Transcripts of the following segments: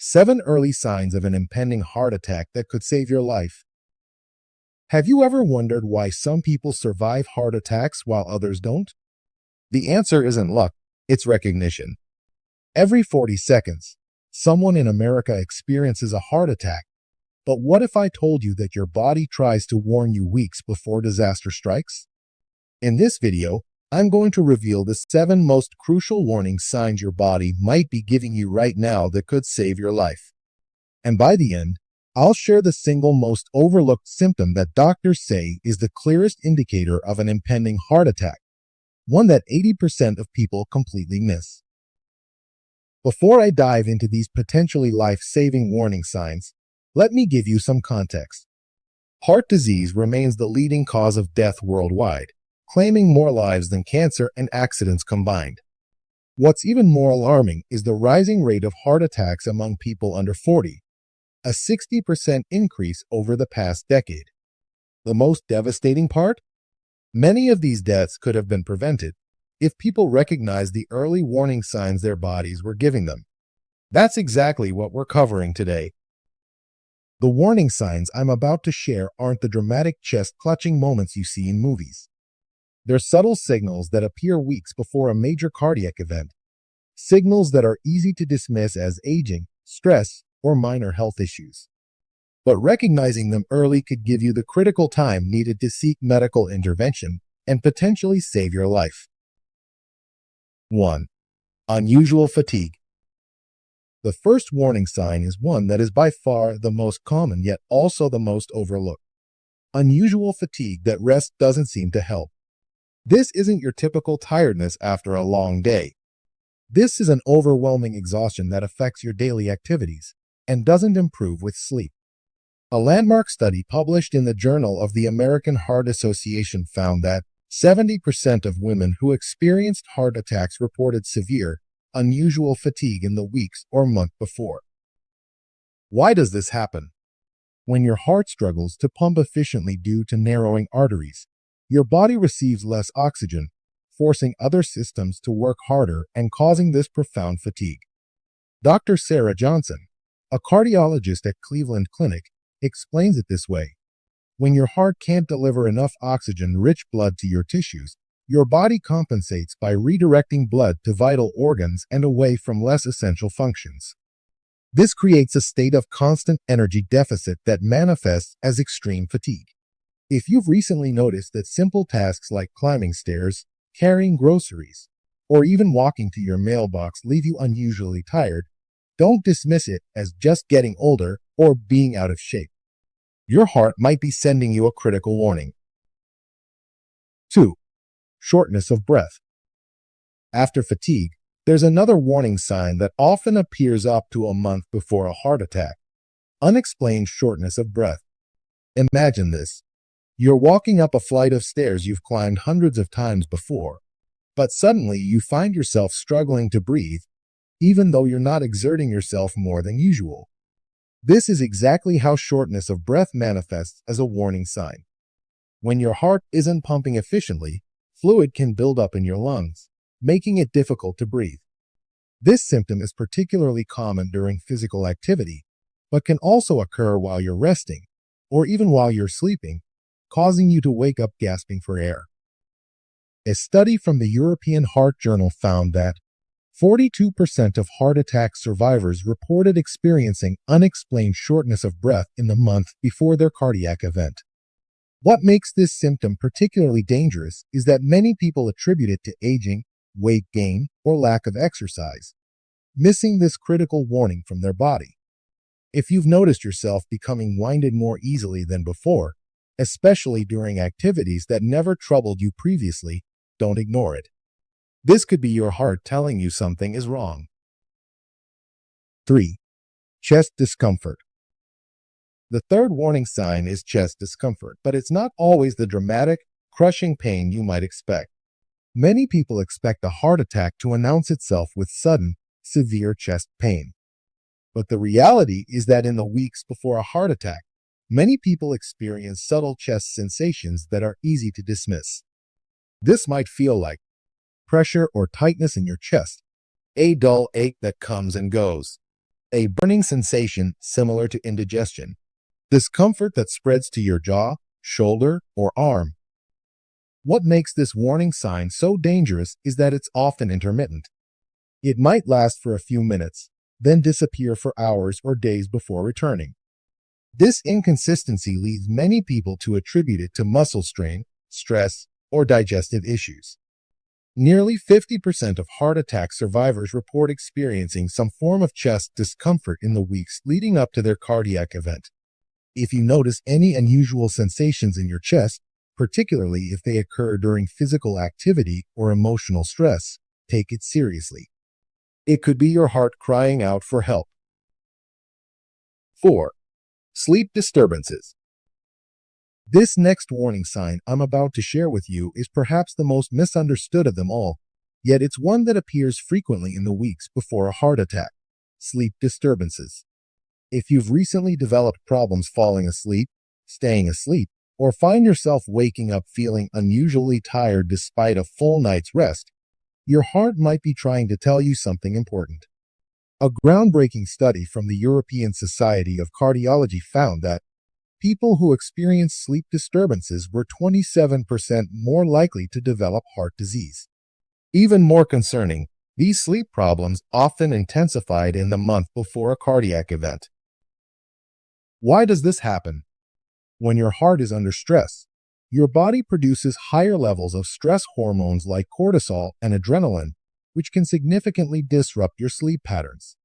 7 early signs of an impending heart attack that could save your life. Have you ever wondered why some people survive heart attacks while others don't? The answer isn't luck, it's recognition. Every 40 seconds, someone in America experiences a heart attack. But what if I told you that your body tries to warn you weeks before disaster strikes? In this video, I'm going to reveal the 7 most crucial warning signs your body might be giving you right now that could save your life. And by the end, I'll share the single most overlooked symptom that doctors say is the clearest indicator of an impending heart attack, one that 80% of people completely miss. Before I dive into these potentially life-saving warning signs, let me give you some context. Heart disease remains the leading cause of death worldwide, claiming more lives than cancer and accidents combined. What's even more alarming is the rising rate of heart attacks among people under 40, a 60% increase over the past decade. The most devastating part? Many of these deaths could have been prevented if people recognized the early warning signs their bodies were giving them. That's exactly what we're covering today. The warning signs I'm about to share aren't the dramatic chest-clutching moments you see in movies. They're subtle signals that appear weeks before a major cardiac event, signals that are easy to dismiss as aging, stress, or minor health issues. But recognizing them early could give you the critical time needed to seek medical intervention and potentially save your life. 1. Unusual fatigue. The first warning sign is one that is by far the most common yet also the most overlooked. Unusual fatigue that rest doesn't seem to help. This isn't your typical tiredness after a long day. This is an overwhelming exhaustion that affects your daily activities and doesn't improve with sleep. A landmark study published in the Journal of the American Heart Association found that 70% of women who experienced heart attacks reported severe, unusual fatigue in the weeks or month before. Why does this happen? When your heart struggles to pump efficiently due to narrowing arteries, your body receives less oxygen, forcing other systems to work harder and causing this profound fatigue. Dr. Sarah Johnson, a cardiologist at Cleveland Clinic, explains it this way. When your heart can't deliver enough oxygen-rich blood to your tissues, your body compensates by redirecting blood to vital organs and away from less essential functions. This creates a state of constant energy deficit that manifests as extreme fatigue. If you've recently noticed that simple tasks like climbing stairs, carrying groceries, or even walking to your mailbox leave you unusually tired, don't dismiss it as just getting older or being out of shape. Your heart might be sending you a critical warning. 2. Shortness of breath. After fatigue, there's another warning sign that often appears up to a month before a heart attack. Unexplained shortness of breath. Imagine this. You're walking up a flight of stairs you've climbed hundreds of times before, but suddenly you find yourself struggling to breathe, even though you're not exerting yourself more than usual. This is exactly how shortness of breath manifests as a warning sign. When your heart isn't pumping efficiently, fluid can build up in your lungs, making it difficult to breathe. This symptom is particularly common during physical activity, but can also occur while you're resting, or even while you're sleeping, causing you to wake up gasping for air. A study from the European Heart Journal found that 42% of heart attack survivors reported experiencing unexplained shortness of breath in the month before their cardiac event. What makes this symptom particularly dangerous is that many people attribute it to aging, weight gain, or lack of exercise, missing this critical warning from their body. If you've noticed yourself becoming winded more easily than before, especially during activities that never troubled you previously, don't ignore it. This could be your heart telling you something is wrong. 3. Chest discomfort. The third warning sign is chest discomfort, but it's not always the dramatic, crushing pain you might expect. Many people expect a heart attack to announce itself with sudden, severe chest pain. But the reality is that in the weeks before a heart attack, many people experience subtle chest sensations that are easy to dismiss. This might feel like pressure or tightness in your chest, a dull ache that comes and goes. a burning sensation similar to indigestion, discomfort that spreads to your jaw, shoulder, or arm. What makes this warning sign so dangerous is that it's often intermittent. It might last for a few minutes, then disappear for hours or days before returning. This inconsistency leads many people to attribute it to muscle strain, stress, or digestive issues. Nearly 50% of heart attack survivors report experiencing some form of chest discomfort in the weeks leading up to their cardiac event. If you notice any unusual sensations in your chest, particularly if they occur during physical activity or emotional stress, take it seriously. It could be your heart crying out for help. 4. Sleep disturbances. This next warning sign I'm about to share with you is perhaps the most misunderstood of them all, yet it's one that appears frequently in the weeks before a heart attack: sleep disturbances. If you've recently developed problems falling asleep, staying asleep, or find yourself waking up feeling unusually tired despite a full night's rest, your heart might be trying to tell you something important. A groundbreaking study from the European Society of Cardiology found that people who experienced sleep disturbances were 27% more likely to develop heart disease. Even more concerning, these sleep problems often intensified in the month before a cardiac event. Why does this happen? When your heart is under stress, your body produces higher levels of stress hormones like cortisol and adrenaline, which can significantly disrupt your sleep patterns.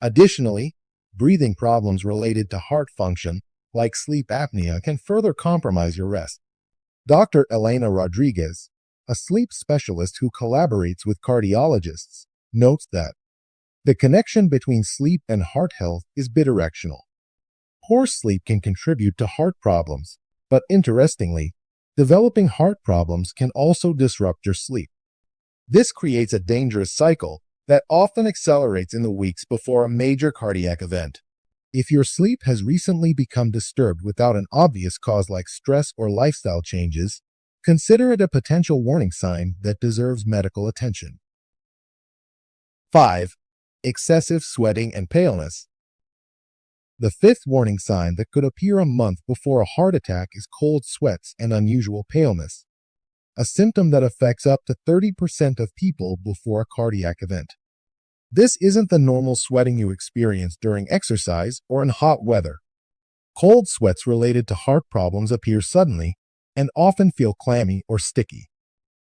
Additionally, breathing problems related to heart function, like sleep apnea, can further compromise your rest. Dr. Elena Rodriguez, a sleep specialist who collaborates with cardiologists, notes that the connection between sleep and heart health is bidirectional. Poor sleep can contribute to heart problems, but interestingly, developing heart problems can also disrupt your sleep. This creates a dangerous cycle that often accelerates in the weeks before a major cardiac event. If your sleep has recently become disturbed without an obvious cause like stress or lifestyle changes, consider it a potential warning sign that deserves medical attention. 5. Excessive sweating and paleness. The fifth warning sign that could appear a month before a heart attack is cold sweats and unusual paleness, a symptom that affects up to 30% of people before a cardiac event. This isn't the normal sweating you experience during exercise or in hot weather. Cold sweats related to heart problems appear suddenly and often feel clammy or sticky.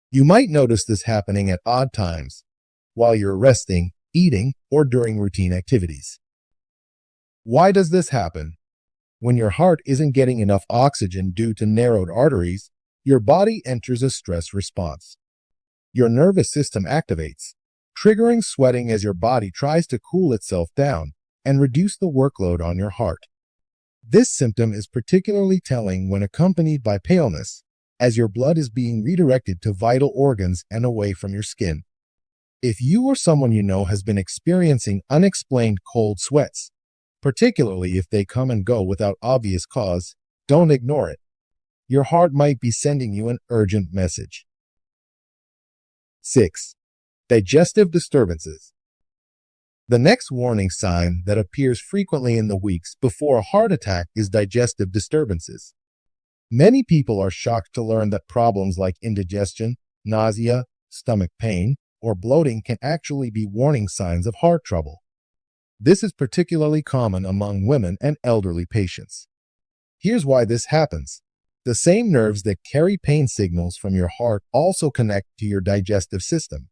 You might notice this happening at odd times, while you're resting, eating, or during routine activities. Why does this happen? When your heart isn't getting enough oxygen due to narrowed arteries, your body enters a stress response. Your nervous system activates, triggering sweating as your body tries to cool itself down and reduce the workload on your heart. This symptom is particularly telling when accompanied by paleness, as your blood is being redirected to vital organs and away from your skin. If you or someone you know has been experiencing unexplained cold sweats, particularly if they come and go without obvious cause, don't ignore it. Your heart might be sending you an urgent message. 6. Digestive disturbances. The next warning sign that appears frequently in the weeks before a heart attack is digestive disturbances. Many people are shocked to learn that problems like indigestion, nausea, stomach pain, or bloating can actually be warning signs of heart trouble. This is particularly common among women and elderly patients. Here's why this happens. The same nerves that carry pain signals from your heart also connect to your digestive system.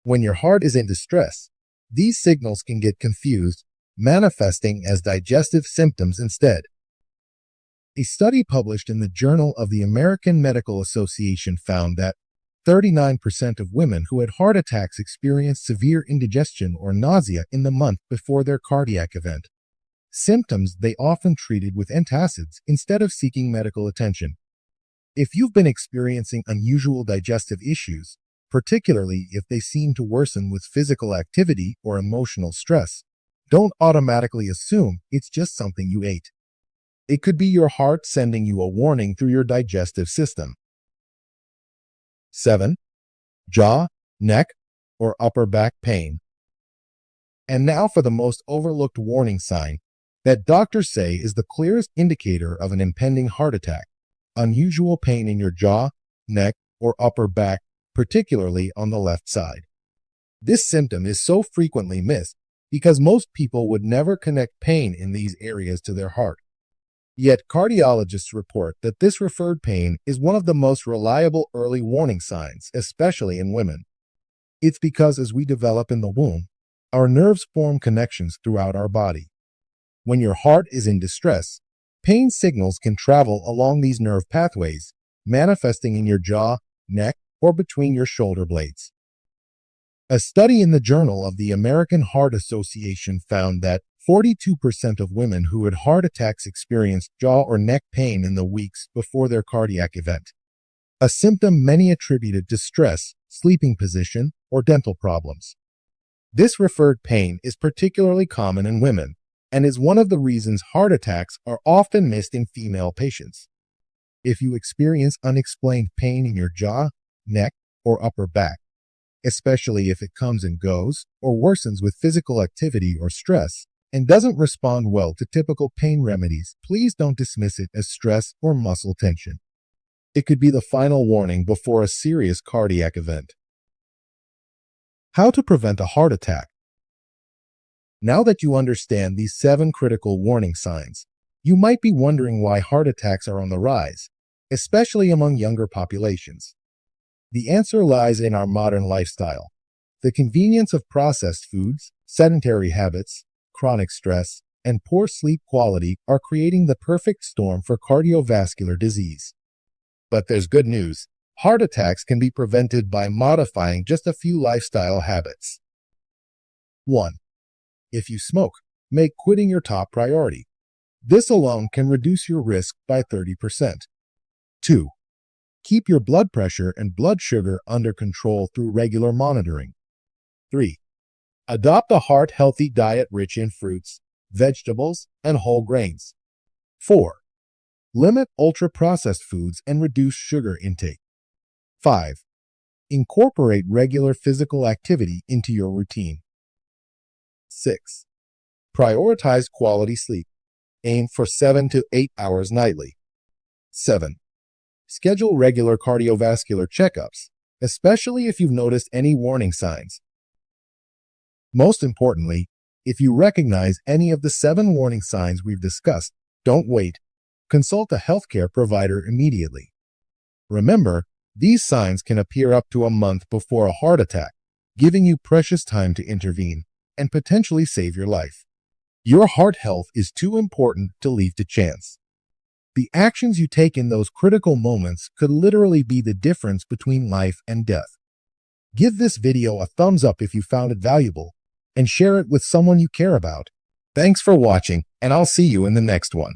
When your heart is in distress, these signals can get confused, manifesting as digestive symptoms instead. A study published in the Journal of the American Medical Association found that 39% of women who had heart attacks experienced severe indigestion or nausea in the month before their cardiac event, symptoms they often treated with antacids instead of seeking medical attention. If you've been experiencing unusual digestive issues, particularly if they seem to worsen with physical activity or emotional stress, don't automatically assume it's just something you ate. It could be your heart sending you a warning through your digestive system. 7. Jaw, neck, or upper back pain. And now for the most overlooked warning sign that doctors say is the clearest indicator of an impending heart attack: unusual pain in your jaw, neck, or upper back, particularly on the left side. This symptom is so frequently missed because most people would never connect pain in these areas to their heart. Yet cardiologists report that this referred pain is one of the most reliable early warning signs, especially in women. It's because as we develop in the womb, our nerves form connections throughout our body. When your heart is in distress, pain signals can travel along these nerve pathways, manifesting in your jaw, neck, or between your shoulder blades. A study in the Journal of the American Heart Association found that 42% of women who had heart attacks experienced jaw or neck pain in the weeks before their cardiac event, a symptom many attributed to stress, sleeping position, or dental problems. This referred pain is particularly common in women and is one of the reasons heart attacks are often missed in female patients. If you experience unexplained pain in your jaw, neck, or upper back, especially if it comes and goes or worsens with physical activity or stress, and doesn't respond well to typical pain remedies, please don't dismiss it as stress or muscle tension. It could be the final warning before a serious cardiac event. How to prevent a heart attack. Now that you understand these 7 critical warning signs, you might be wondering why heart attacks are on the rise, especially among younger populations. The answer lies in our modern lifestyle. The convenience of processed foods, sedentary habits, chronic stress, and poor sleep quality are creating the perfect storm for cardiovascular disease. But there's good news. Heart attacks can be prevented by modifying just a few lifestyle habits. 1. If you smoke, make quitting your top priority. This alone can reduce your risk by 30%. 2. Keep your blood pressure and blood sugar under control through regular monitoring. 3. Adopt a heart-healthy diet rich in fruits, vegetables, and whole grains. 4. Limit ultra-processed foods and reduce sugar intake. 5. Incorporate regular physical activity into your routine. 6. Prioritize quality sleep. Aim for 7 to 8 hours nightly. 7. Schedule regular cardiovascular checkups, especially if you've noticed any warning signs. Most importantly, if you recognize any of the 7 warning signs we've discussed, don't wait. Consult a healthcare provider immediately. Remember, these signs can appear up to a month before a heart attack, giving you precious time to intervene and potentially save your life. Your heart health is too important to leave to chance. The actions you take in those critical moments could literally be the difference between life and death. Give this video a thumbs up if you found it valuable, and share it with someone you care about. Thanks for watching, and I'll see you in the next one.